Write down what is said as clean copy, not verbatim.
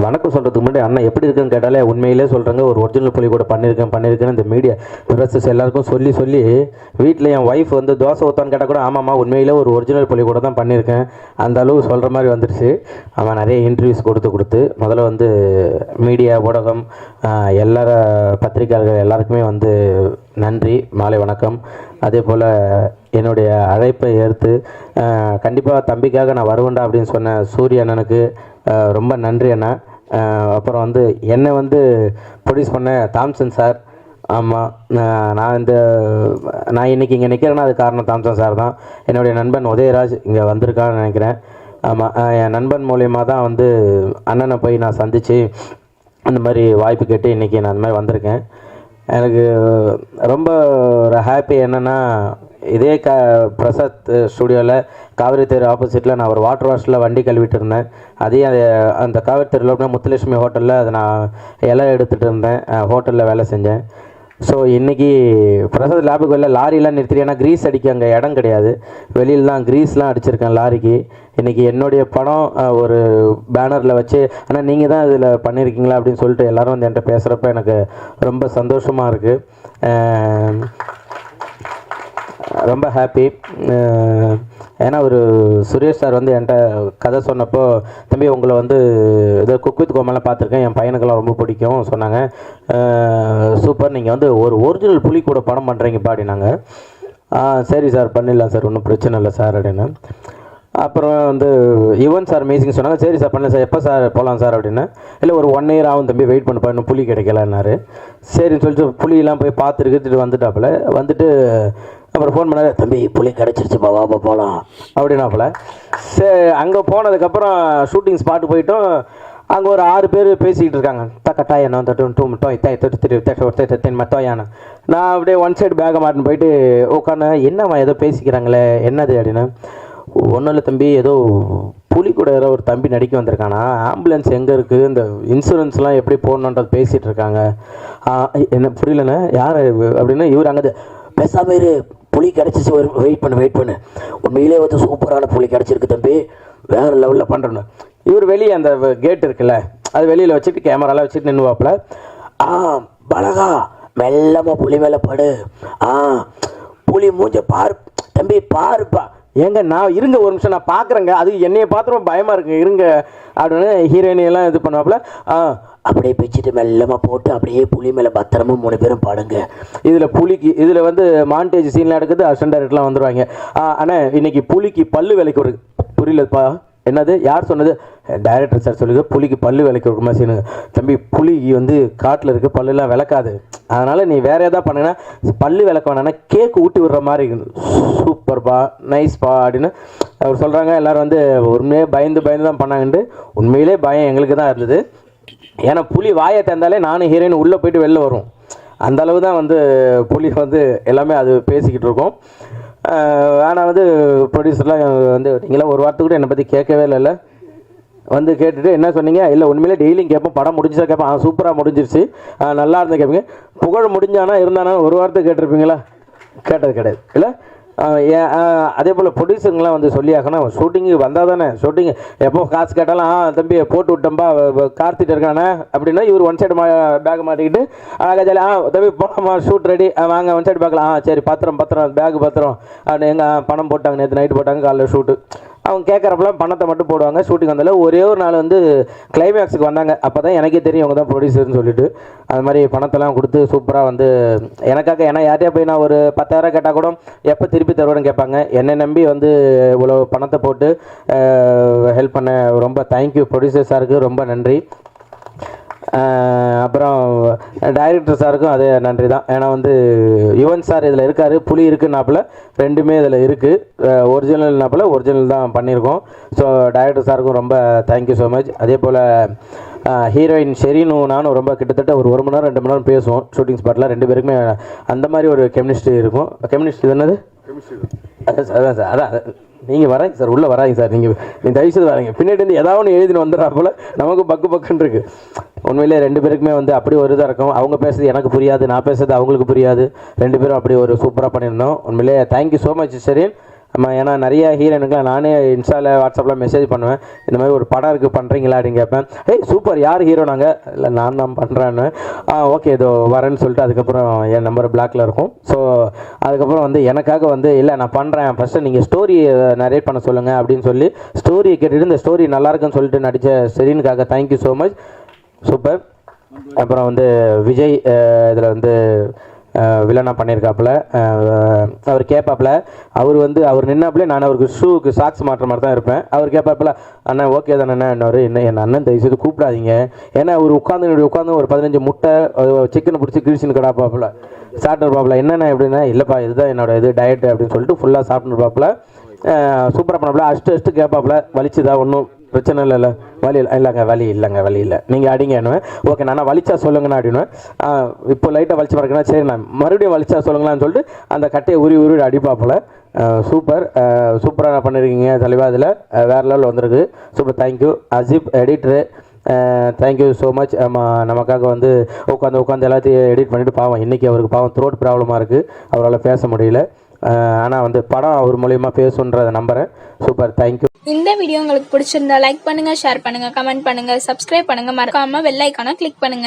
வணக்கம் சொல்கிறதுக்கு முன்னாடி அண்ணன் எப்படி இருக்குன்னு கேட்டாலே உண்மையிலே சொல்கிறாங்க. ஒரு ஒரிஜினல் புலி கூட பண்ணியிருக்கேன்னு இந்த மீடியா ப்ரெஸ்ஸஸ் எல்லாருக்கும் சொல்லி வீட்டில் என் ஒய்ஃப் வந்து தோசை ஊற்றான்னு கேட்டால் கூட ஆமாம்மா உண்மையிலே ஒரு ஒரிஜினல் புலி கூட தான் பண்ணியிருக்கேன் அந்த அளவு சொல்கிற மாதிரி வந்துடுச்சு. அவன் நிறைய இன்டர்வியூஸ் கொடுத்து முதல்ல வந்து மீடியா ஊடகம் எல்லார பத்திரிகையாளர்கள் எல்லாருக்குமே வந்து நன்றி, மாலை வணக்கம். அதே போல் என்னுடைய அழைப்பை ஏற்று கண்டிப்பாக தம்பிக்காக நான் வருவேன்டா அப்படின்னு சொன்ன சூரிய அண்ணனுக்கு ரொம்ப நன்றி அண்ணா. அப்புறம் வந்து என்னை வந்து ப்ரொடியூஸ் பண்ண தாம்சன் சார். ஆமாம், நான் இன்றைக்கி இங்கே நிற்கிறேன்னா அது காரணம் தாம்சன் சார் தான். என்னுடைய நண்பன் உதயராஜ் இங்கே வந்திருக்கான்னு நினைக்கிறேன். ஆமாம், என் நண்பன் மூலியமாக தான் வந்து அண்ணனை போய் நான் சந்தித்து அந்த மாதிரி வாய்ப்பு கேட்டு இன்றைக்கி நான் அந்த மாதிரி வந்திருக்கேன். எனக்கு ரொம்ப ஒரு ஹாப்பி என்னென்னா, இதே பிரசாத் ஸ்டுடியோவில் காவிரி தெரு ஆப்போசிட்டில் நான் ஒரு வாட்டர் வாஷில் வண்டி கழுவிட்டு இருந்தேன். அதே அந்த காவிரி தெருவில் முத்துலட்சுமி ஹோட்டலில் அதை நான் இலை எடுத்துகிட்டு இருந்தேன், ஹோட்டலில் வேலை செஞ்சேன். ஸோ இன்றைக்கி பிரசாத் லேபுக்கு வெளில லாரிலாம் நிறுத்திட்டு, ஏன்னா க்ரீஸ் அடிக்க அங்கே இடம் கிடையாது, வெளியில் தான் க்ரீஸ்லாம் அடிச்சிருக்கேன் லாரிக்கு. இன்றைக்கி என்னுடைய படம் ஒரு பேனரில் வச்சு ஆனால் நீங்கள் தான் இதில் பண்ணியிருக்கீங்களா அப்படின்னு சொல்லிட்டு எல்லோரும் வந்து என்கிட்ட பேசுகிறப்ப எனக்கு ரொம்ப சந்தோஷமாக இருக்குது, ரொம்ப ஹாப்பி. ஏன்னா ஒரு சுரேஷ் சார் வந்து என்கிட்ட கதை சொன்னப்போ, தம்பி உங்களை வந்து இதை குக் வித் கோமாலாம் பார்த்துருக்கேன், என் பையனுக்கெல்லாம் ரொம்ப பிடிக்கும் சொன்னாங்க. சூப்பர், நீங்கள் வந்து ஒரு ஒரிஜினல் புலி கூட படம் பண்ணுறீங்க அப்படின்னாங்க. சரி சார் பண்ணிடலாம் சார், ஒன்றும் பிரச்சனை இல்லை சார் அப்படின்னு. அப்புறம் வந்து யுவன் சார் மியூசிக் சொன்னாங்க. சரி சார் பண்ணல சார், எப்போ சார் போகலாம் சார் அப்படின்னு. இல்லை ஒரு 1 year ஆகும் தம்பி, வெயிட் பண்ணப்பா, இன்னும் புலி கிடைக்கலன்னாரு. சரின்னு சொல்லிட்டு புலியெல்லாம் போய் பார்த்துட்டு வந்துட்டாப்புல. வந்துட்டு அப்புறம் ஃபோன் பண்ணாரு, தம்பி புலி கிடச்சிருச்சுப்பா வாப்பா போகலாம் அப்படின்னாப்புல. சரி, அங்கே போனதுக்கப்புறம் ஷூட்டிங் ஸ்பாட்டு போயிட்டோம். அங்கே ஒரு 6 பேர் பேசிக்கிட்டு இருக்காங்க. தக்கட்டாயண்ணா மத்தோயானா. நான் அப்படியே ஒன் சைடு பேக்கை மாட்டின்னு போயிட்டு உட்காந்து என்னம்மா ஏதோ பேசிக்கிறாங்களே என்னது அப்படின்னு. ஒன்றும் இல்லை தம்பி, ஏதோ புலி கூட ஏதோ ஒரு தம்பி நடிக்க வந்திருக்கானா, ஆம்புலன்ஸ் எங்கே இருக்குது, இந்த இன்சூரன்ஸ்லாம் எப்படி போடணுன்றது பேசிகிட்டு இருக்காங்க. என்ன புரியலண்ணே யார் அப்படின்னா, இவர் அங்கே பேசாமல் இரு, புலி கிடச்சிச்சு, வெயிட் பண்ணு, உண்மையிலே வந்து சூப்பரான புலி கிடச்சிருக்கு தம்பி, வேறு லெவலில் பண்ணுறேன்னு. இவர் வெளியே அந்த கேட் இருக்குல்ல, அது வெளியில் வச்சுட்டு கேமராலாம் வச்சுட்டு நின்றுவாப்பில். பலகா மெல்லமாக புலி மேலே படு, புலி மூஞ்ச பாரு தம்பி பாருப்பா. ஏங்க நான் இருங்க ஒரு நிமிஷம் நான் பார்க்குறேங்க, அது என்னையை பார்த்துரும் பயமாக இருக்குங்க இருங்க அப்படின்னு ஹீரோயினியெல்லாம் இது பண்ணுவாப்புல. அப்படியே பிச்சுட்டு மெல்லமாக போட்டு அப்படியே புலி மேலே பத்திரமா 3 பேரும் பாடுங்க. இதில் புலிக்கு இதில் வந்து மாண்டேஜ் சீன்லாம் எடுக்குது, அசிஸ்டன்ட் டைரக்டர்லாம் வந்துடுவாங்க. ஆனால் இன்னைக்கு புலிக்கு பல்லு விலைக்கு ஒரு புரியலப்பா என்னது யார் சொன்னது, டைரக்டர் சார் சொல்லுங்க, புலிக்கு பல்லு விலைக்கு ஒரு மாதிரி சீனுங்க. தம்பி புலிக்கு வந்து காட்டில் இருக்க பல்லுலாம் விளக்காது, அதனால் நீ வேறு எதாவது பண்ணுன்னா பல்லு விளக்க வேணான்னா கேக்கு ஊட்டி விடுற மாதிரி சூப்பர்ப்பா நைஸ்ப்பா அப்படின்னு அவர் சொல்கிறாங்க. எல்லோரும் வந்து உண்மையே பயந்து தான் பண்ணாங்கன்ட்டு. உண்மையிலே பயம் எங்களுக்கு தான் இருந்தது, ஏன்னா புலி வாயை திறந்தாலே நானும் ஹீரோயின் உள்ளே போயிட்டு வெளில வரும், அந்த அளவு தான் வந்து புலி வந்து எல்லாமே அது பேசிக்கிட்டு இருக்கோம். ஆனால் வந்து ப்ரொடியூசர்லாம் வந்து நீங்களாம் ஒரு வாரத்துக்கு கூட என்னை பற்றி கேட்கவே இல்லைல்ல, வந்து கேட்டுட்டு என்ன சொன்னீங்க, இல்லை உண்மையிலே டெய்லியும் கேட்போம், படம் முடிஞ்சா கேட்பேன், சூப்பராக முடிஞ்சிருச்சு, நல்லா இருந்தால் கேட்பீங்க, புகழ் முடிஞ்சானா இருந்தானா ஒரு வாரத்துக்கு கேட்டிருப்பீங்களா, கேட்டது கிடையாது இல்லை. அதே போல் ப்ரொடியூசருங்களாம் வந்து சொல்லியாக்கணும், ஷூட்டிங்கு வந்தால் தானே ஷூட்டிங் எப்போ காசு கேட்டாலும் தம்பி போட்டு விட்டோம்பா கார்த்திட்டு இருக்கானே அப்படின்னா இவர் ஒன் சைடு பேக் மாட்டிக்கிட்டு அழகா ஜாலி தம்பி போனோம்மா ஷூட் ரெடி வாங்க ஒன் சைடு பார்க்கலாம், சரி பத்திரம் பேக் பத்திரம் அப்படின்னு எங்கள் பணம் போட்டாங்க, நேற்று நைட்டு போட்டாங்க, காலையில் ஷூட்டு. அவங்க கேட்குறப்பெல்லாம் பணத்தை மட்டும் போடுவாங்க. ஷூட்டிங் வந்தாலும் ஒரே ஒரு நாள் வந்து கிளைமேக்ஸுக்கு வந்தாங்க, அப்போ தான் எனக்கே தெரியும் அவங்க தான் ப்ரொடியூசர்னு சொல்லிட்டு. அது மாதிரி பணத்தெல்லாம் கொடுத்து சூப்பராக வந்து எனக்காக, ஏன்னா யார்ட்டையா போய் நான் ஒரு 10,000 கேட்டால் கூட எப்போ திருப்பி தருவேன்னு கேட்பாங்க, என்னை நம்பி வந்து இவ்வளோ பணத்தை போட்டு ஹெல்ப் பண்ண ரொம்ப தேங்க்யூ ப்ரொடியூசர் சாருக்கு ரொம்ப நன்றி. அப்புறம் டைரக்டர் சாருக்கும் அதே நன்றி தான், ஏன்னா வந்து யுவன் சார் இதில் இருக்கார், புலி இருக்குன்னாப்பில் ரெண்டுமே இதில் இருக்குது, ஒரிஜினல்னாப்பில் ஒரிஜினல் தான் பண்ணியிருக்கோம். ஸோ டைரக்டர் சாருக்கும் ரொம்ப தேங்க்யூ ஸோ மச். அதே போல் ஹீரோயின் ஷெரீனும் நானும் ரொம்ப கிட்டத்தட்ட ஒரு 1 மணி நேரம் 2 மணி நேரம் பேசுவோம் ஷூட்டிங் ஸ்பாட்டில், 2 பேருக்குமே அந்த மாதிரி ஒரு கெமிஸ்ட்ரி இருக்கும். கெமிஸ்ட்ரி என்னது அதான் சார், அதான் நீங்கள் வராங்க சார், உள்ளே வராங்க சார், நீங்கள் தயவுசெய்து வராங்க, பின்னாடி வந்து ஏதாவது ஒன்று எழுதின்னு வந்துடுறா போல் நமக்கு பக்குன்னு இருக்குது. உண்மையிலே 2 பேருக்குமே வந்து அப்படி ஒரு இதாக இருக்கும், அவங்க பேசுறது எனக்கு புரியாது, நான் பேசுறது அவங்களுக்கு புரியாது, 2 பேரும் அப்படி ஒரு சூப்பராக பண்ணியிருந்தோம். உண்மையிலே தேங்க்யூ ஸோ மச் ஷெரீன். ஆமாம், ஏன்னா நிறைய ஹீரோயினுக்குலாம் நானே இன்ஸ்டாவில் வாட்ஸ்அப்பில் மெசேஜ் பண்ணுவேன், இந்த மாதிரி ஒரு படம் இருக்குது பண்ணுறீங்களா அப்படின்னு கேட்பேன். ஏய் சூப்பர், யார் ஹீரோ? நாங்கள் இல்லை நான் தான் பண்ணுறேன்னு. ஓகே இதோ வரேன்னு சொல்லிட்டு அதுக்கப்புறம் என் நம்பர் பிளாக்ல இருக்கும். ஸோ அதுக்கப்புறம் வந்து எனக்காக வந்து இல்லை நான் பண்ணுறேன், ஃபஸ்ட்டு நீங்கள் ஸ்டோரி நரேட் பண்ண சொல்லுங்கள் அப்படின்னு சொல்லி ஸ்டோரியை கேட்டுட்டு இந்த ஸ்டோரி நல்லாயிருக்குன்னு சொல்லிட்டு நடித்த செரீனுக்காக தேங்க்யூ ஸோ மச். சூப்பர். அப்புறம் வந்து விஜய் இதில் வந்து வில்லனாக பண்ணியிருக்காப்புல. அவர் கேட்பாப்புல, அவர் நின்னாப்புல நான் அவருக்கு ஷூக்கு சாக்ஸ் மாட்டுற மாதிரி தான் இருப்பேன். அவர் கேட்பாப்புல, அண்ணா ஓகே தானே இன்னொரு என்ன என் அண்ணன் தயவுசெய்து கூப்பிடாதீங்க, ஏன்னா அவர் உட்காந்து ஒரு 15 முட்டை சிக்கனை பிடிச்சி கிழிச்சின்னு கிடாப்பாப்புல சாப்பிட்டுருப்பாப்புல. என்னென்ன எப்படின்னா இல்லைப்பா இதுதான் என்னோட இது டயட்டு அப்படின்னு சொல்லிட்டு ஃபுல்லாக சாப்பிட்டுருப்பாப்புல. சூப்பராக பண்ணாப்புல. அஷ்டு கேட்பாப்புல, வலிச்சுதா? ஒன்றும் பிரச்சனை இல்லைல்ல, வலி இல்லைங்க நீங்கள் அடிங்கன்னுவேன். ஓகே நான் வலிச்சா சொல்லுங்கண்ணா அப்படின்னுவேன். இப்போ லைட்டாக வலிச்சு பார்க்கணும், சரி நான் மறுபடியும் வலிச்சா சொல்லுங்களான்னு சொல்லிட்டு அந்த கட்டையை உருவி அடிப்பாப்பில். சூப்பராக பண்ணியிருக்கீங்க தலைவா, அதில் வேறு லெவலில் வந்திருக்கு. Super, thank you Ajib editor, thank you so much. நமக்காக வந்து உட்காந்து எல்லாத்தையும் எடிட் பண்ணிவிட்டு, பாவம் இன்றைக்கி அவருக்கு பாவம் த்ரோட் ப்ராப்ளமாக இருக்குது, அவரால் பேச முடியல. ஆனால் வந்து படம் அவர் மூலியமாக பேசுன்றதை நம்புகிறேன். Super, thank you. இந்த வீடியோ உங்களுக்கு பிடிச்சிருந்தா லைக் பண்ணுங்க, ஷேர் பண்ணுங்க, கமெண்ட் பண்ணுங்க, சப்ஸ்கிரைப் பண்ணுங்க, மறக்காம பெல் ஐகானை கிளிக் பண்ணுங்க.